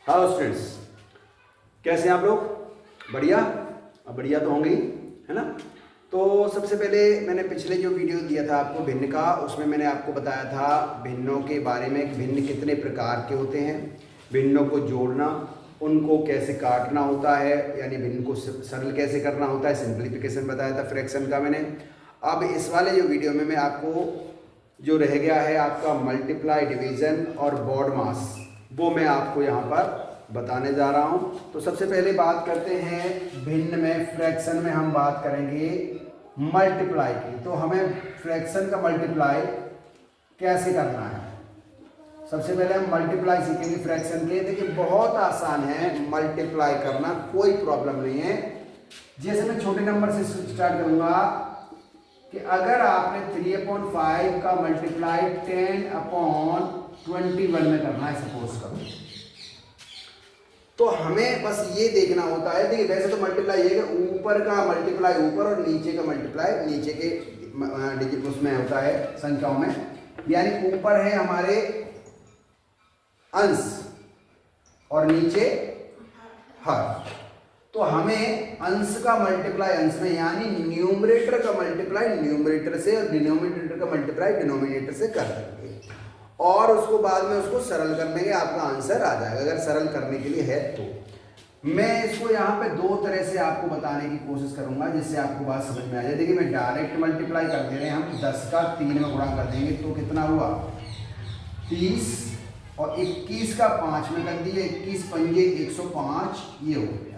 Hello students, कैसे हैं आप लोग? बढ़िया। अब बढ़िया तो होंगे ही, है ना। तो सबसे पहले मैंने पिछले जो वीडियो दिया था आपको भिन्न का, उसमें मैंने आपको बताया था भिन्नों के बारे में कि भिन्न कितने प्रकार के होते हैं, भिन्नों को जोड़ना, उनको कैसे काटना होता है, यानी भिन्न को सरल कैसे करना होता है, सिंप्लीफिकेशन बताया था फ्रैक्शन का मैंने। अब इस वाले जो वीडियो में मैं आपको जो रह गया है आपका मल्टीप्लाई, डिवीज़न और बॉड मास, वो मैं आपको यहाँ पर बताने जा रहा हूँ। तो सबसे पहले बात करते हैं भिन्न में, फ्रैक्शन में हम बात करेंगे मल्टीप्लाई की। तो हमें फ्रैक्शन का मल्टीप्लाई कैसे करना है, सबसे पहले हम मल्टीप्लाई सीखेंगे फ्रैक्शन के। देखिए बहुत आसान है मल्टीप्लाई करना, कोई प्रॉब्लम नहीं है। जैसे मैं छोटे नंबर से स्टार्ट करूँगा कि अगर आपने 3/5 का मल्टीप्लाई 10/21 में करना है, सपोज करो, तो हमें बस ये देखना होता है। देखिए वैसे तो मल्टीप्लाई ये है, ऊपर का मल्टीप्लाई ऊपर और नीचे का मल्टीप्लाई नीचे के डिजिट उसमें होता है, संख्याओं में। यानी ऊपर है हमारे अंश और नीचे हर। तो हमें अंश का मल्टीप्लाई अंश में, यानी न्यूमरेटर का मल्टीप्लाई न्यूमरेटर से और डिनोमिनेटर का मल्टीप्लाई डिनोमिनेटर से कर देंगे और उसको बाद में उसको सरल कर लेंगे, आपका आंसर आ जाएगा। अगर सरल करने के लिए है तो मैं इसको यहाँ पे दो तरह से आपको बताने की कोशिश करूंगा जिससे आपको बात समझ में आ जाए। देखिए मैं डायरेक्ट मल्टीप्लाई कर दे रहे हैं, हम 10 का 3 में गुणा कर देंगे तो कितना हुआ 30, और 21 का 5 में कर दिए, 21 पंजे 105, ये हो गया।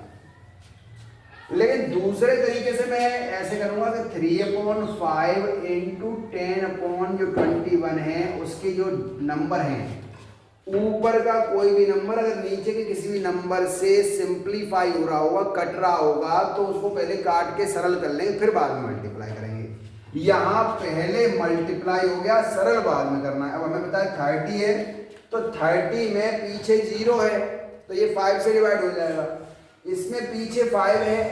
लेकिन दूसरे तरीके से मैं ऐसे करूंगा कि 3/5 इंटू 10/21 है, उसके जो नंबर हैं ऊपर का कोई भी नंबर अगर नीचे के किसी भी नंबर से सिंप्लीफाई हो रहा होगा, कट रहा होगा, तो उसको पहले काट के सरल कर लेंगे, फिर बाद में मल्टीप्लाई करेंगे। यहाँ पहले मल्टीप्लाई हो गया, सरल बाद में करना है। अब हमें पता है 30 है, तो 30 में पीछे 0 है तो ये 5 से डिवाइड हो जाएगा, इसमें पीछे 5 है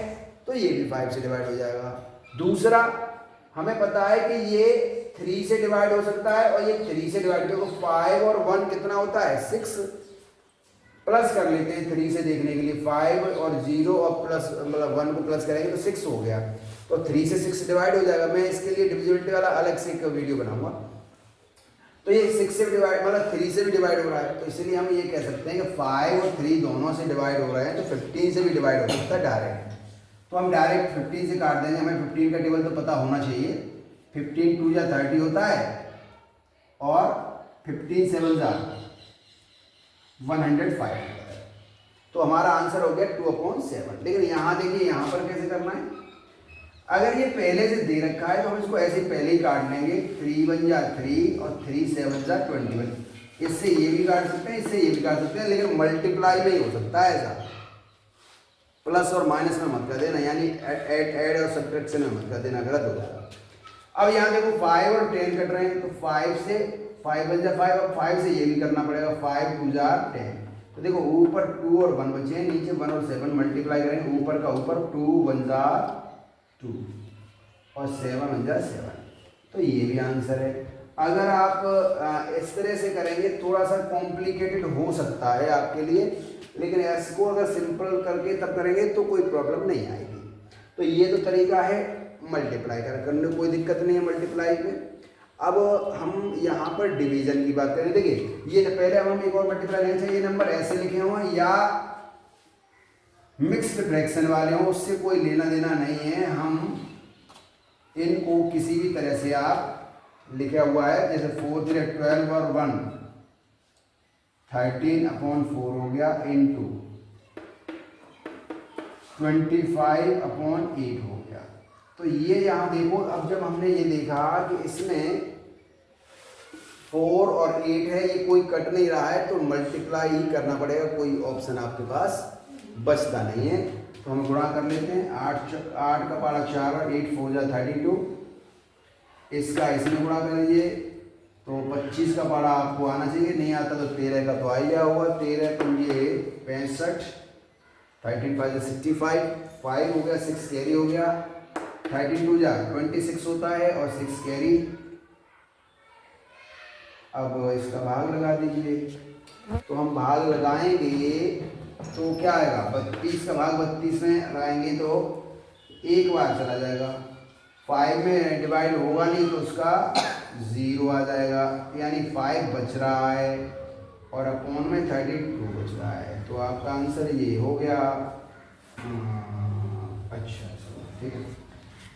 तो ये भी 5 से डिवाइड हो जाएगा। दूसरा हमें पता है कि ये 3 से डिवाइड हो सकता है और ये 3 से डिवाइड हो, 5 और 1 कितना होता है 6, प्लस कर लेते हैं 3 से देखने के लिए, 5 और 0 और प्लस मतलब 1 को प्लस करेंगे तो 6 हो गया, तो 3 से 6 डिवाइड हो जाएगा। मैं इसके लिए डिविजिबिलिटी वाला अलग से एक वीडियो बनाऊंगा। तो ये 6 से डिवाइड मतलब 3 से भी डिवाइड हो रहा है, तो इसलिए हम ये कह सकते हैं कि 5 और 3 दोनों से डिवाइड हो रहे हैं, तो 15 से भी डिवाइड हो सकता है डायरेक्ट। तो हम डायरेक्ट 15 से काट देंगे, हमें 15 का टेबल तो पता होना चाहिए। 15 2 जा 30 होता है और 15 7 जा 105 होता है, तो हमारा आंसर हो गया 2/7। लेकिन यहाँ देखिए यहाँ पर कैसे करना है, अगर ये पहले से दे रखा है तो हम इसको ऐसे पहले ही काट लेंगे, 3 1 जा 3 और 3 7 जा 21। इससे ये भी काट सकते हैं, इससे ये भी काट सकते हैं, लेकिन मल्टीप्लाई में ही हो सकता है ऐसा, प्लस और माइनस में मत कर देना, यानी ऐड और सब्ट्रैक्शन में मत कर देना, गलत हो जाएगा। अब यहाँ देखो 5 और 10 कट रहे हैं, तो 5 से 5 1 जा 5 और 5 से ये भी करना पड़ेगा, 5 2 जा 10। तो देखो ऊपर 2 और 1 बचे हैं, नीचे 1 और 7 मल्टीप्लाई करेंगे, ऊपर का ऊपर 2 1 जा 2 और 7 1 जा 7, तो ये भी आंसर है। अगर आप इस तरह से करेंगे थोड़ा सा कॉम्प्लिकेटेड हो सकता है आपके लिए, लेकिन इसको अगर सिंपल करके तब करेंगे तो कोई प्रॉब्लम नहीं आएगी। तो ये तो तरीका है मल्टीप्लाई करने, कोई दिक्कत नहीं है मल्टीप्लाई में। अब हम यहाँ पर डिवीजन की बात करें। देखिए ये पहले अब हम एक और मल्टीप्लाई लेना चाहिए, ये नंबर ऐसे लिखे हुए हैं या मिक्स्ड फ्रैक्शन वाले हों, उससे कोई लेना देना नहीं है। हम इनको किसी भी तरह से आप लिखा हुआ है, जैसे 4 3 12 और 1 13/4 हो गया, इंटू 25/8 हो गया। तो ये यहाँ देखो, अब जब हमने ये देखा कि इसमें 4 और 8 है, ये कोई कट नहीं रहा है, तो मल्टीप्लाई ही करना पड़ेगा, कोई ऑप्शन आपके पास बचता नहीं है। तो हम गुणा कर लेते हैं, 8 का पारा 4 और 8 4 जा 32, इसका इसमें गुणा कर लीजिए तो 25 का पारा आपको आना चाहिए, नहीं आता तो 13 का तो आ ही गया होगा, 13 पंजे 65, 13 5 65, 5 हो गया, 6 कैरी हो गया, 32 जा 26 होता है और 6 कैरी। अब इसका भाग लगा दीजिए, तो हम भाग लगाएंगे तो क्या आएगा, 32 का भाग 32 में लगाएंगे तो एक बार चला जाएगा, 5 में डिवाइड होगा नहीं तो उसका 0 आ जाएगा, यानी 5 बच रहा है और अपॉन में 32 बच रहा है। तो आपका आंसर ये हो गया। अच्छा ठीक है,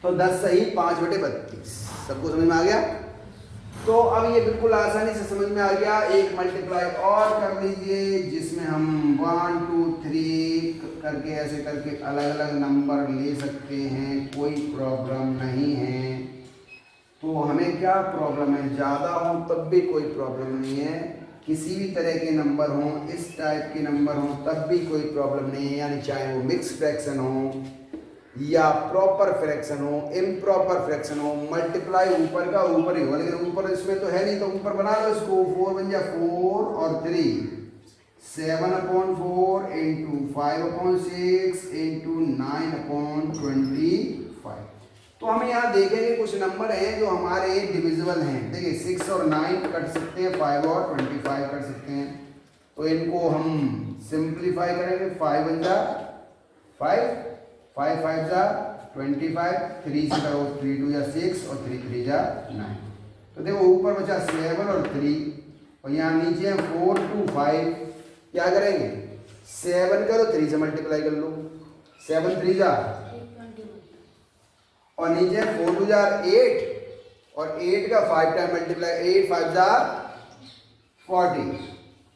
तो 10 सही 5/32। सबको समझ में आ गया? तो अब ये बिल्कुल आसानी से समझ में आ गया। एक मल्टीप्लाई और कर लीजिए जिसमें हम 1 2 3 करके ऐसे करके अलग अलग नंबर ले सकते हैं, कोई प्रॉब्लम नहीं है। तो हमें क्या प्रॉब्लम है, ज़्यादा हो तब भी कोई प्रॉब्लम नहीं है, किसी भी तरह के नंबर हों, इस टाइप के नंबर हों तब भी कोई प्रॉब्लम नहीं है, यानी चाहे वो मिक्स फ्रैक्शन हो या प्रॉपर फ्रैक्शन हो, इम्प्रॉपर फ्रैक्शन हो, मल्टीप्लाई ऊपर का ऊपर ही होगा, लेकिन ऊपर इसमें तो है नहीं, तो ऊपर बना लो इसको, 4 बन जा 4 और 3 7/4 इंटू 5/6 इंटू 9/25। तो हम यहाँ देखेंगे कुछ नंबर हैं जो हमारे डिविजिबल हैं। देखिए 6 और 9 कट सकते हैं, 5 और 25 कट सकते हैं, तो इनको हम सिंप्लीफाई करेंगे। 5 बन जा 5, 5 5 जा 25, 3 से करो 3 2 जा 6 और 3 3 जा 9। तो देखो ऊपर बचा 7 और 3 और यहाँ नीचे 4 2 5। क्या करेंगे, 7 करो 3 से मल्टीप्लाई कर लो, 7 3 जा और नीचे 4 2 जा 8 और 8 का 5 टाइम मल्टीप्लाई, 8 5 जा 40।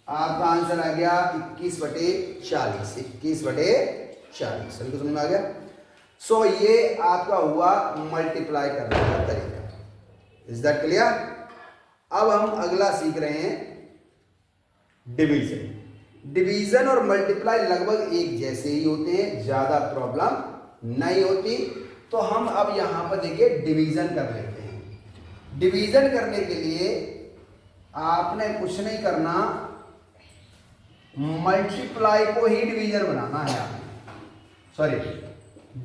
आपका आंसर आ गया 21/40। 21/40। सभी को समझ में आ गया? सो ये आपका हुआ मल्टीप्लाई करने का तरीका। Is that clear? अब हम अगला सीख रहे हैं डिवीजन। डिवीजन और मल्टीप्लाई लगभग एक जैसे ही होते हैं, ज्यादा प्रॉब्लम नहीं होती। तो हम अब यहां पर देखिए डिवीजन कर लेते हैं। डिवीजन करने के लिए आपने कुछ नहीं करना, मल्टीप्लाई को ही डिवीजन बनाना है आपने, सॉरी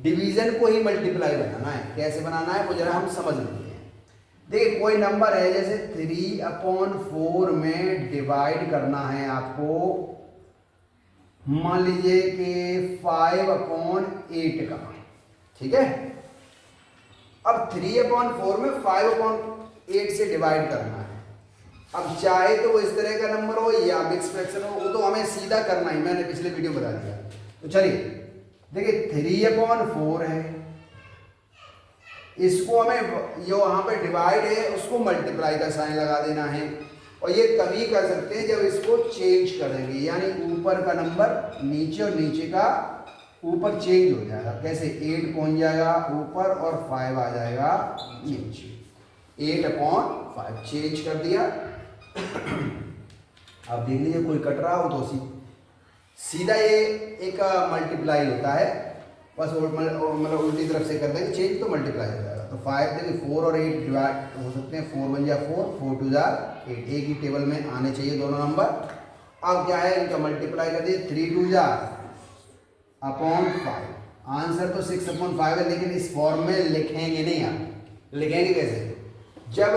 डिवीजन को ही मल्टीप्लाई बनाना है। कैसे बनाना है वो जरा हम समझ लेते हैं। देखिए कोई नंबर है, जैसे 3/4 में डिवाइड करना है आपको, मान लीजिए कि 5/8 का, ठीक है। अब 3/4 में 5/8 से डिवाइड करना है। अब चाहे तो वो इस तरह का नंबर हो या मिक्स फ्रैक्शन हो, वो तो हमें सीधा करना ही, मैंने पिछले वीडियो बता दिया। तो चलिए देखिए 3/4 है, इसको हमें जो वहां पे डिवाइड है उसको मल्टीप्लाई का साइन लगा देना है। और ये तभी कर सकते हैं जब इसको चेंज करेंगे, यानी ऊपर का नंबर नीचे और नीचे का ऊपर चेंज हो जाएगा। कैसे, 8 पहुंच जाएगा ऊपर और 5 आ जाएगा नीचे। 8/5 चेंज कर दिया। अब देख लीजिए कोई कट रहा हो तो सीधा ये एक मल्टीप्लाई होता है, बस मतलब उल्टी तरफ से कर देंगे चेंज तो मल्टीप्लाई हो जाएगा। तो 5 देखिए 4 और 8 डिवाइड हो सकते हैं, 4 बन जा 4, 4 2 जा 8, एक ही टेबल में आने चाहिए दोनों नंबर। अब क्या है, इनका मल्टीप्लाई कर दिए, 3 2 जा अपॉन 5। आंसर तो 6/5 है, लेकिन इस फॉर्म में लिखेंगे नहीं। आप लिखेंगे कैसे, जब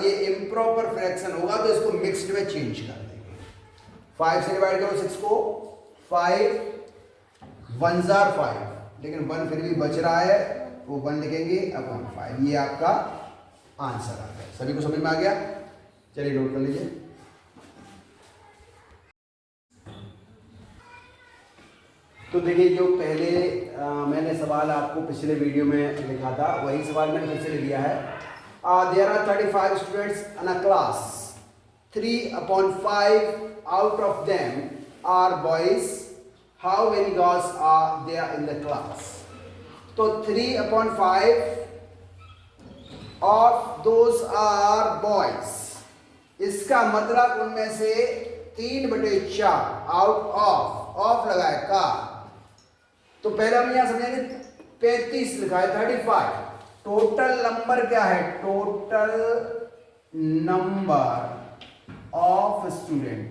ये इम्प्रॉपर फ्रैक्शन होगा तो इसको मिक्स्ड में चेंज कर देंगे। 5 से डिवाइड करो 6 को, 5 1 जा 5, लेकिन 1 फिर भी बच रहा है, वो 1 लिखेंगे अपॉन 5। ये आपका आंसर आ गया। सभी को समझ में आ गया? चलिए नोट कर लीजिए। तो देखिए जो पहले मैंने सवाल आपको पिछले वीडियो में लिखा था, वही सवाल मैंने फिर से लिया है। There are 35 students in a class, 3/5 out of them are boys. How many girls are there in the class? तो 3/5 of those are boys. इसका मतलब उनमें से 3/4 आउट ऑफ लगा है का। तो पहले हम यहां समझेंगे 35 लिखा है, 35 टोटल नंबर क्या है, total number of student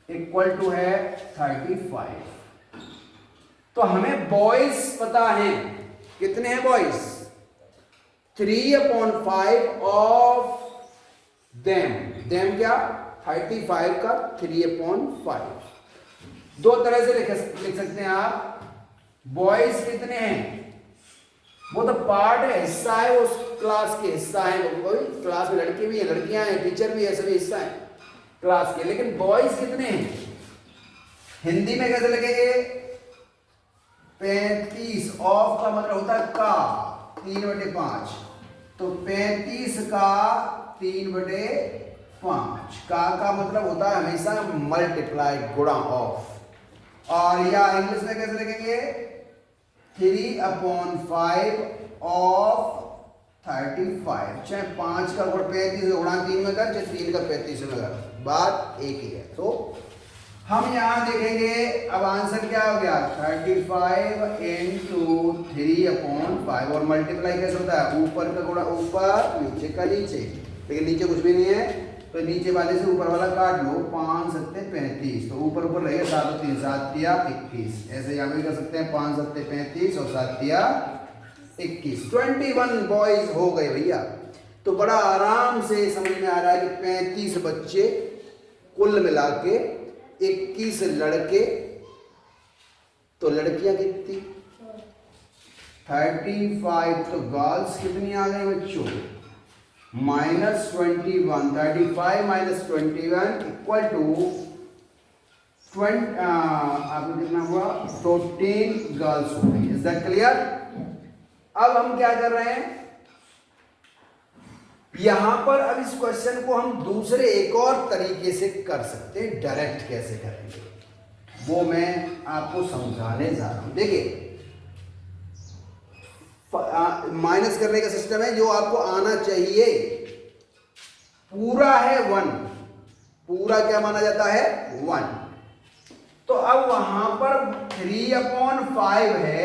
equal to है 35। तो हमें बॉयज पता है, कितने हैं बॉयज, 3/5 ऑफ देम क्या 35 का 3/5। दो तरह से लिख सकते हैं आप। बॉयज कितने हैं, वो तो पार्ट है, हिस्सा है, वो क्लास के हिस्सा है। कोई क्लास में लड़के भी हैं, लड़कियां हैं, टीचर भी है, सभी हिस्सा है क्लास के। लेकिन बॉयज कितने हैं, हिंदी में कैसे लिखेंगे 35। ऑफ का मतलब होता है का 3/5, तो 35 का 3/5। का मतलब होता है हमेशा मल्टीप्लाई, गुणा ऑफ। और या इंग्लिश में कैसे लिखेंगे 3/5 ऑफ 35। चाहे 5 का गुण 35 गुणा 3 में कर, चाहे 3 का 35 में कर, बात एक ही है। तो हम यहां देखेंगे अब आंसर क्या हो गया 35 इंटू 3/5। और मल्टीप्लाई कैसे होता है, ऊपर का गुणा ऊपर, नीचे का नीचे। लेकिन नीचे कुछ भी नहीं है, तो नीचे वाले से ऊपर वाला काट लो। 5 7 35, तो ऊपर ऊपर रहेगा 7 3 7 21। ऐसे यहाँ भी कर सकते हैं 5 7 35 और 7 21। 21 बॉयज हो गए भैया। तो बड़ा आराम से समझ में आ रहा है कि 35 बच्चे कुल मिला के, 21 लड़के, तो लड़कियां कितनी 35। तो गर्ल्स कितनी आ गई बच्चों -21। 35 - 21 इक्वल टू 20। आपको कितना हुआ 14 गर्ल्स हो गई। Is that clear. अब हम क्या कर रहे हैं यहां पर, अब इस क्वेश्चन को हम दूसरे एक और तरीके से कर सकते हैं। डायरेक्ट कैसे करेंगे वो मैं आपको समझाने जा रहा हूं। देखिए माइनस करने का सिस्टम है जो आपको आना चाहिए। पूरा है 1, पूरा क्या माना जाता है 1। तो अब वहां पर 3/5 है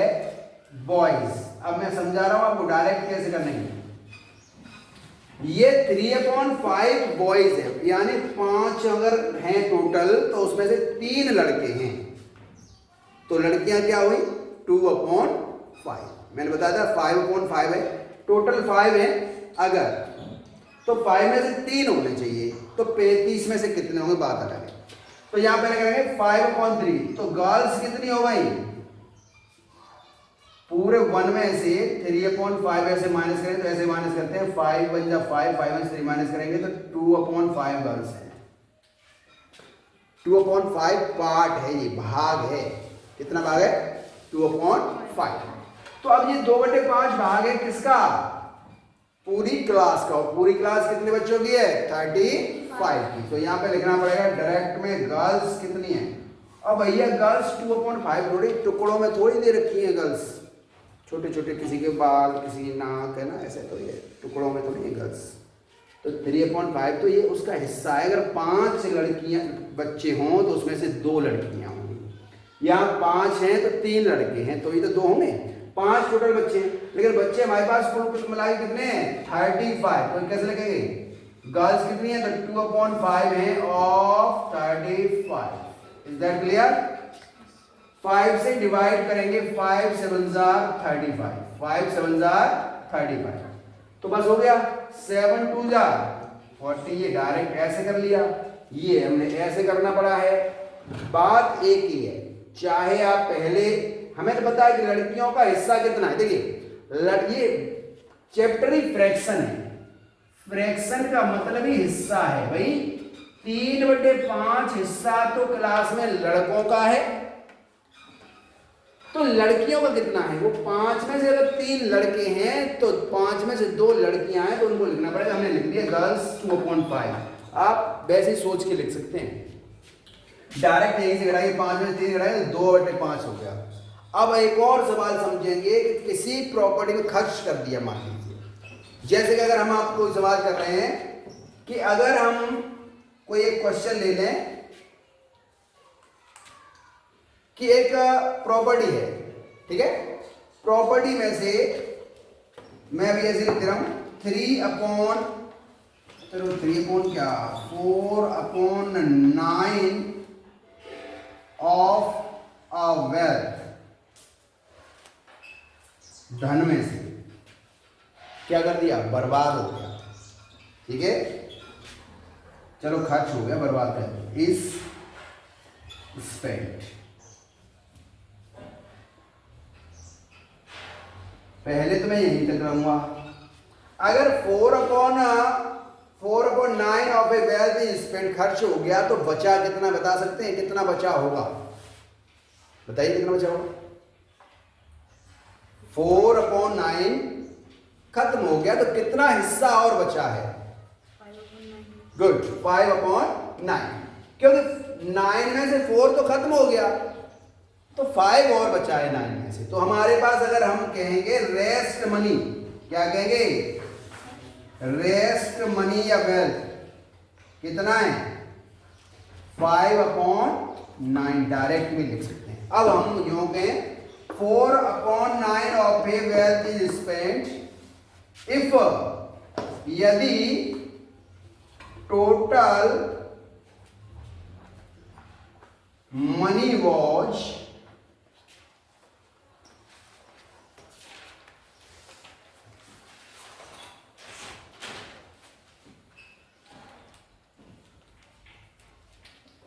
बॉयज। अब मैं समझा रहा हूं आपको डायरेक्ट कैसे करना है। ये 3/5 बॉयज है, यानी 5 अगर हैं टोटल, तो उसमें से 3 लड़के हैं, तो लड़कियां क्या हुई 2/5। मैंने बताया था 5/5 है, टोटल 5 है अगर, तो 5 में से 3 होने चाहिए, तो 35 में से कितने होंगे बात अलग है। तो यहां पे करेंगे 5/3, तो गर्ल्स कितनी हो गई पूरे 1 में से 3/5 ऐसे माइनस करें, तो ऐसे माइनस करते हैं 5 1 जा 5, 5 में से 3 माइनस करेंगे तो 2/5 गर्ल्स है। 2/5 पार्ट है, ये भाग है। कितना भाग है 2/5। तो अब ये 2/5 भाग है किसका, पूरी क्लास का। और पूरी क्लास कितने बच्चों की है 35 की। तो यहाँ पे लिखना पड़ेगा डायरेक्ट में गर्ल्स कितनी है। अब भैया गर्ल्स 2/5 थोड़ी टुकड़ों में थोड़ी दे रखी है गर्ल्स, छोटे छोटे, किसी के बाल किसी की नाक है ना, ऐसे तो ये टुकड़ों में तो नहीं है गर्ल्स। तो 3/5 तो ये उसका हिस्सा है। अगर 5 लड़कियां बच्चे हों तो उसमें से 2 लड़कियां होंगी। यहाँ 5 हैं तो 3 लड़के हैं, तो ये तो 2 होंगे। 5 टोटल बच्चे हैं, लेकिन बच्चे हमारे पास कुल मिला के कितने हैं 35। तो कैसे लिखेंगे गर्ल्स कितनी है, तो 2/5 है ऑफ 35। Is that clear. 5 से डिवाइड करेंगे, 5 7 35, 5 7 35, तो बस हो गया। 7 2 40, ये डायरेक्ट ऐसे कर लिया, ये हमने ऐसे करना पड़ा है। बात एक ही है, चाहे आप पहले, हमें तो पता है कि लड़कियों का हिस्सा कितना है। देखिए ये चैप्टर ही फ्रैक्शन है, फ्रैक्शन का मतलब ही हिस्सा है भाई। 3/5 हिस्सा तो क्लास में लड़कों का है, तो लड़कियों का कितना है, वो 5 में से अगर 3 लड़के हैं तो 5 में से 2 लड़कियां हैं, तो उनको लिखना पड़ेगा। हमने लिख दिया गर्ल्स 2/5। आप वैसे ही सोच के लिख सकते हैं, डायरेक्ट यहीं से घटाइए, 5 में से 3 घटाइए तो 2/5 हो गया। अब एक और सवाल समझेंगे कि किसी प्रॉपर्टी में खर्च कर दिया, मान लीजिए जैसे कि अगर हम आपको सवाल कर रहे हैं कि अगर हम कोई एक क्वेश्चन ले लें कि एक प्रॉपर्टी है, ठीक है, प्रॉपर्टी में से मैं अभी ऐसे लिख रहा हूं 3/4 4/9 ऑफ अ वेल्थ, धन में से क्या कर दिया बर्बाद हो गया, ठीक है। चलो खर्च हो गया, बर्बाद कर दो, इज स्पेंट। पहले तो मैं यहीं तक रहूंगा। अगर 4/9 of a wealth is spent खर्च हो गया तो बचा कितना, बता सकते हैं कितना बचा होगा? बताइए कितना बचा होगा? 4/9 खत्म हो गया तो कितना हिस्सा और बचा है? गुड, 5/9, क्योंकि 9 में से 4 तो खत्म हो गया तो 5 और बचा है 9 में से। तो हमारे पास अगर हम कहेंगे रेस्ट मनी, क्या कहेंगे? रेस्ट मनी या वेल्थ कितना है? 5/9 डायरेक्ट में लिख सकते हैं। अब हम यूं कहें 4/9 of a wealth is spent if, यदि टोटल मनी वॉज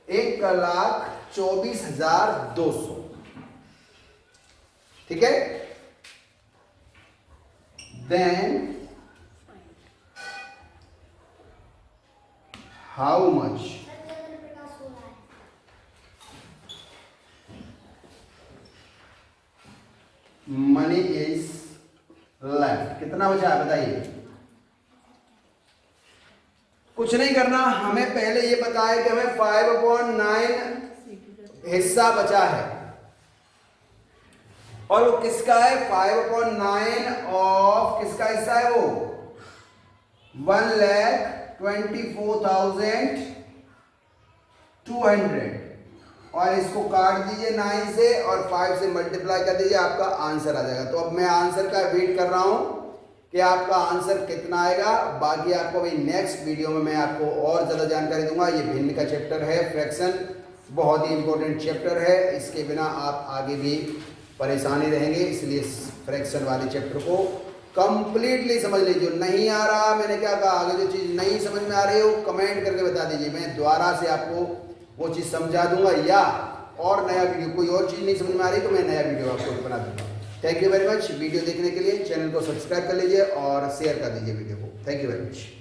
$1,24,200, ठीक है? Then how much money is left, कितना बचा है बताइए? कुछ नहीं करना, हमें पहले ये पता है कि हमें 5/9 हिस्सा बचा है और वो किसका है? 5/9 ऑफ किसका हिस्सा है? वो 1,24,200 और इसको काट दीजिए 9 से और 5 से मल्टीप्लाई कर दीजिए, आपका आंसर आ जाएगा। तो अब मैं आंसर का वेट कर रहा हूं कि आपका आंसर कितना आएगा। बाकी आपको अभी नेक्स्ट वीडियो में मैं आपको और ज़्यादा जानकारी दूंगा। ये भिन्न का चैप्टर है, फ्रैक्शन बहुत ही इंपॉर्टेंट चैप्टर है, इसके बिना आप आगे भी परेशानी रहेंगे, इसलिए फ्रैक्शन वाले चैप्टर को कंप्लीटली समझ लीजिए। नहीं आ रहा, मैंने क्या कहा, आगे जो चीज़ नहीं समझ में आ रही हो कमेंट करके बता दीजिए, मैं दोबारा से आपको वो चीज़ समझा दूंगा, या और नया वीडियो, कोई और चीज़ नहीं समझ में आ रही तो मैं नया वीडियो आपको बना दूंगा। Thank you very much video देखने के लिए। चैनल को सब्सक्राइब कर लीजिए और शेयर कर दीजिए वीडियो को। Thank you very much.